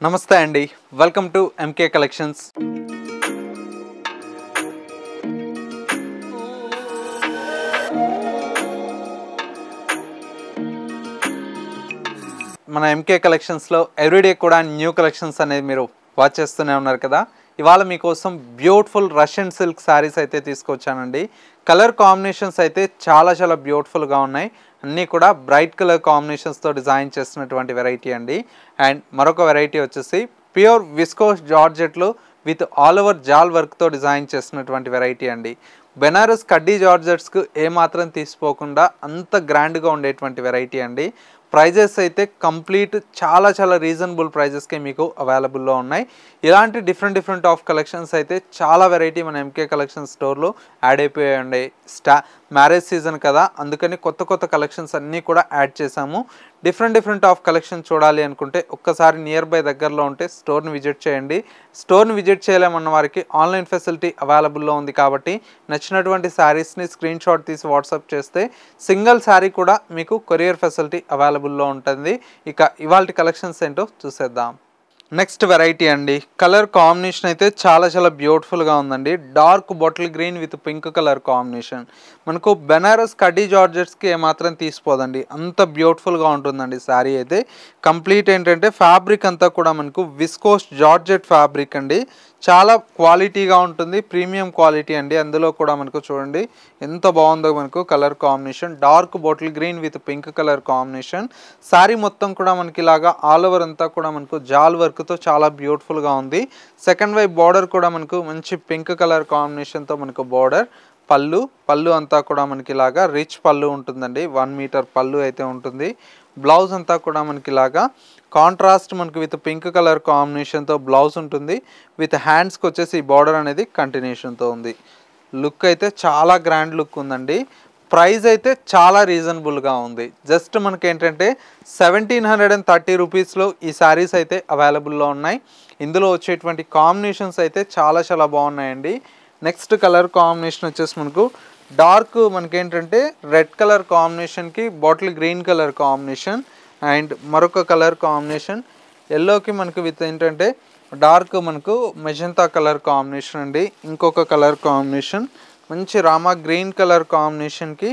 నమస్తే అండి, welcome to MK collections. మన ఎంకే కలెక్షన్స్లో ఎవ్రీడే కూడా న్యూ కలెక్షన్స్ అనేది మీరు వాచ్ చేస్తూనే ఉన్నారు కదా. ఇవాళ మీకోసం బ్యూటిఫుల్ రష్యన్ సిల్క్ శారీస్ అయితే తీసుకొచ్చానండి. కలర్ కాంబినేషన్స్ అయితే చాలా బ్యూటిఫుల్గా ఉన్నాయి. అన్నీ కూడా బ్రైట్ కలర్ కాంబినేషన్స్తో డిజైన్ చేసినటువంటి వెరైటీ అండి. అండ్ మరొక వెరైటీ వచ్చేసి ప్యూర్ విస్కోస్ జార్జెట్లో విత్ ఆల్ ఓవర్ జాల్ వర్క్తో డిజైన్ చేసినటువంటి వెరైటీ అండి. బెనారస్ కడ్డీ జార్జెట్స్కు ఏమాత్రం తీసిపోకుండా అంత గ్రాండ్గా ఉండేటువంటి వెరైటీ అండి. ప్రైజెస్ అయితే కంప్లీట్ చాలా రీజనబుల్ ప్రైజెస్కే మీకు అవైలబుల్లో ఉన్నాయి. ఇలాంటి డిఫరెంట్ ఆఫ్ కలెక్షన్స్ అయితే చాలా వెరైటీ మన ఎంకే కలెక్షన్ స్టోర్లో యాడ్ అయిపోయాయండి. మ్యారేజ్ సీజన్ కదా, అందుకని కొత్త కలెక్షన్స్ అన్నీ కూడా యాడ్ చేసాము. డిఫరెంట్ ఆఫ్ కలెక్షన్ చూడాలి అనుకుంటే ఒక్కసారి నియర్ బై దగ్గరలో ఉంటే స్టోర్ని విజిట్ చేయండి. స్టోర్ని విజిట్ చేయలేమన్న వారికి ఆన్లైన్ ఫెసిలిటీ అవైలబుల్లో ఉంది కాబట్టి నచ్చినటువంటి శారీస్ని స్క్రీన్ షాట్ తీసి వాట్సాప్ చేస్తే సింగిల్ శారీ కూడా మీకు కొరియర్ ఫెసిలిటీ అవైలబుల్లో ఉంటుంది. ఇక ఇవాల్టి కలెక్షన్స్ ఏంటో చూసేద్దాం. నెక్స్ట్ వెరైటీ అండి. కలర్ కాంబినేషన్ అయితే చాలా బ్యూటిఫుల్గా ఉందండి. Dark bottle green with pink colour combination. మనకు బెనారస్ కడ్డీ జార్జెట్స్కి ఏమాత్రం తీసిపోదండి, అంత బ్యూటిఫుల్గా ఉంటుందండి శారీ అయితే. కంప్లీట్ ఏంటంటే ఫ్యాబ్రిక్ అంతా కూడా మనకు విస్కోస్ జార్జెట్ ఫ్యాబ్రిక్ అండి. చాలా క్వాలిటీగా ఉంటుంది, ప్రీమియం క్వాలిటీ అండి. అందులో కూడా మనకు చూడండి ఎంత బాగుందో మనకు colour combination. Dark bottle green with pink colour combination. Sari మొత్తం కూడా మనకి ఇలాగా ఆల్ ఓవర్ అంతా కూడా మనకు జాల్ వర్క్తో చాలా బ్యూటిఫుల్గా ఉంది. సెకండ్ వైపు బార్డర్ కూడా మనకు మంచి పింక్ కలర్ కాంబినేషన్తో మనకు బార్డర్. పళ్ళు అంతా కూడా మనకి ఇలాగా రిచ్ పళ్ళు ఉంటుందండి. 1 మీటర్ పళ్ళు అయితే ఉంటుంది. బ్లౌజ్ అంతా కూడా మనకి ఇలాగా కాంట్రాస్ట్ మనకు విత్ పింక్ కలర్ కాంబినేషన్తో బ్లౌజ్ ఉంటుంది. విత్ హ్యాండ్స్కి వచ్చేసి బార్డర్ అనేది కంటిన్యూషన్తో ఉంది. లుక్ అయితే చాలా గ్రాండ్ లుక్ ఉందండి. ప్రైస్ అయితే చాలా రీజనబుల్గా ఉంది. జస్ట్ మనకి ఏంటంటే 1730 రూపీస్లో ఈ శారీస్ అయితే అవైలబుల్లో ఉన్నాయి. ఇందులో వచ్చేటువంటి కాంబినేషన్స్ అయితే చాలా బాగున్నాయండి. నెక్స్ట్ కలర్ కాంబినేషన్ వచ్చేసి మనకు డార్క్ మనకేంటంటే రెడ్ కలర్ కాంబినేషన్కి bottle green colour combination. And మరొక కలర్ కాంబినేషన్ ఎల్లోకి మనకు విత్ ఏంటంటే డార్క్ మనకు మెజంతా కలర్ కాంబినేషన్ అండి. ఇంకొక కలర్ కాంబినేషన్ మంచి రామా గ్రీన్ కలర్ కాంబినేషన్కి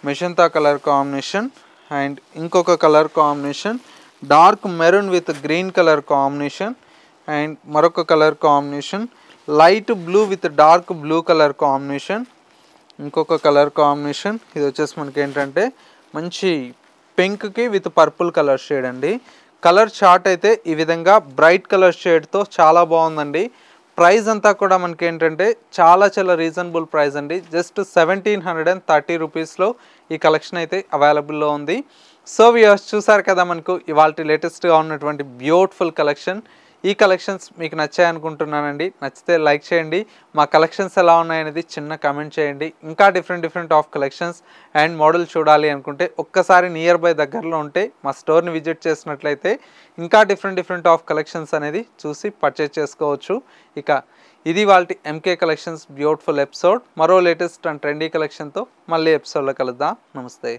మెజంతా కలర్ కాంబినేషన్. అండ్ ఇంకొక colour combination dark maroon with green colour combination. And మరొక colour combination light blue with dark blue colour combination. ఇంకొక colour combination ఇది వచ్చేసి మనకి ఏంటంటే మంచి పింక్కి విత్ పర్పుల్ కలర్ షేడ్ అండి. కలర్ చార్ట్ అయితే ఈ విధంగా బ్రైట్ కలర్ షేడ్తో చాలా బాగుందండి. ప్రైస్ అంతా కూడా మనకి ఏంటంటే చాలా రీజనబుల్ ప్రైస్ అండి. జస్ట్ 1730 రూపీస్లో ఈ కలెక్షన్ అయితే అవైలబుల్లో ఉంది. సో వ్యూయర్స్ చూసారు కదా మనకు ఇవాళ లేటెస్ట్గా ఉన్నటువంటి బ్యూటిఫుల్ కలెక్షన్. ఈ కలెక్షన్స్ మీకు నచ్చాయి అనుకుంటున్నానండి. నచ్చితే లైక్ చేయండి. మా కలెక్షన్స్ ఎలా ఉన్నాయనేది చిన్న కమెంట్ చేయండి. ఇంకా different of collections and model చూడాలి అనుకుంటే ఒక్కసారి నియర్ బై దగ్గరలో ఉంటే మా స్టోర్ని విజిట్ చేసినట్లయితే ఇంకా డిఫరెంట్ ఆఫ్ కలెక్షన్స్ అనేది చూసి పర్చేస్ చేసుకోవచ్చు. ఇక ఇది వాళ్ళ ఎంకే కలెక్షన్స్ బ్యూటిఫుల్ ఎపిసోడ్. మరో లేటెస్ట్ అండ్ ట్రెండీ కలెక్షన్తో మళ్ళీ ఎపిసోడ్లో కలుద్దాం. నమస్తే.